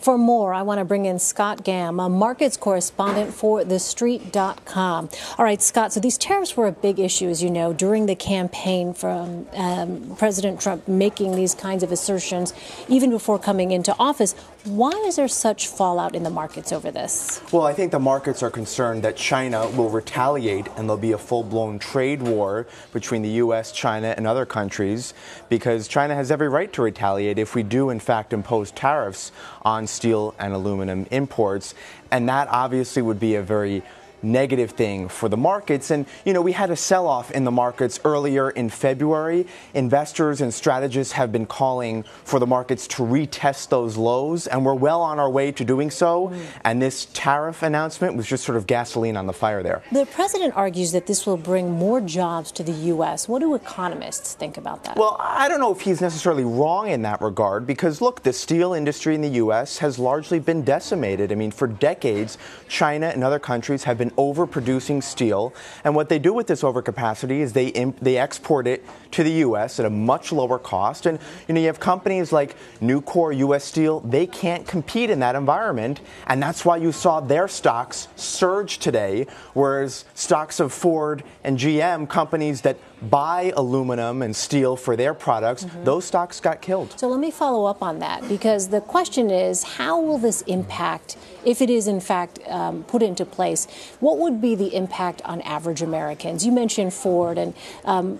For more, I want to bring in Scott Gamm, a markets correspondent for TheStreet.com. All right, Scott, so these tariffs were a big issue, as you know, during the campaign from President Trump making these kinds of assertions even before coming into office. Why is there such fallout in the markets over this? Well, I think the markets are concerned that China will retaliate and there'll be a full-blown trade war between the U.S., China, and other countries, because China has every right to retaliate if we do, in fact, impose tariffs on steel and aluminum imports. And that obviously would be a very negative thing for the markets. And, you know, we had a sell-off in the markets earlier in February. Investors and strategists have been calling for the markets to retest those lows, and we're well on our way to doing so. And this tariff announcement was just sort of gasoline on the fire there. The president argues that this will bring more jobs to the U.S. What do economists think about that? Well, I don't know if he's necessarily wrong in that regard, because, look, the steel industry in the U.S. has largely been decimated. I mean, for decades, China and other countries have been overproducing steel, and what they do with this overcapacity is they export it to the U.S. at a much lower cost. And you know, you have companies like Nucor, U.S. Steel, they can't compete in that environment, and that's why you saw their stocks surge today, whereas stocks of Ford and GM, companies that buy aluminum and steel for their products, those stocks got killed. So let me follow up on that, because the question is, how will this impact, if it is in fact put into place, what would be the impact on average Americans? You mentioned Ford, and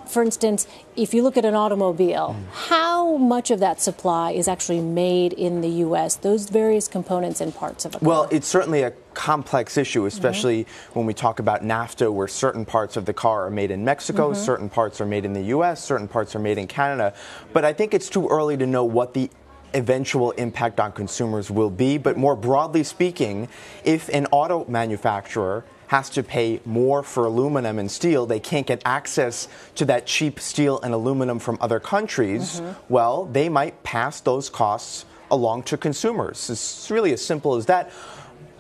for instance, if you look at an automobile, how much of that supply is actually made in the U.S., those various components and parts of a car? Well, it's certainly a complex issue, especially when we talk about NAFTA, where certain parts of the car are made in Mexico, certain parts are made in the U.S., certain parts are made in Canada. But I think it's too early to know what the eventual impact on consumers will be. But more broadly speaking, if an auto manufacturer has to pay more for aluminum and steel, they can't get access to that cheap steel and aluminum from other countries, well, they might pass those costs along to consumers. It's really as simple as that.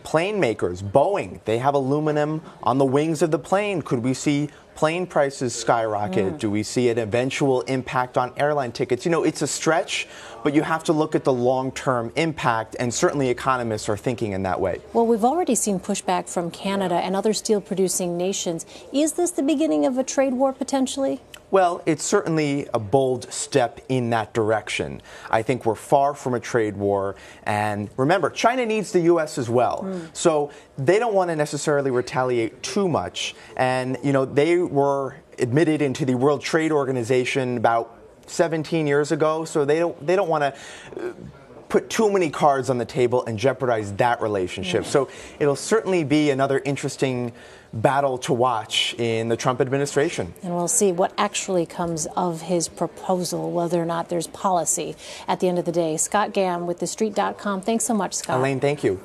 Plane makers, Boeing, they have aluminum on the wings of the plane. Could we see plane prices skyrocket? Do we see an eventual impact on airline tickets? You know, it's a stretch, but you have to look at the long-term impact, and certainly economists are thinking in that way. Well, we've already seen pushback from Canada and other steel-producing nations. Is this the beginning of a trade war potentially? Well, it's certainly a bold step in that direction. I think we're far from a trade war. And remember, China needs the U.S. as well. So they don't want to necessarily retaliate too much. And, you know, they were admitted into the World Trade Organization about 17 years ago. So they don't want to put too many cards on the table and jeopardize that relationship. So it'll certainly be another interesting battle to watch in the Trump administration. And we'll see what actually comes of his proposal, whether or not there's policy at the end of the day. Scott Gamm with TheStreet.com. Thanks so much, Scott. Elaine, thank you.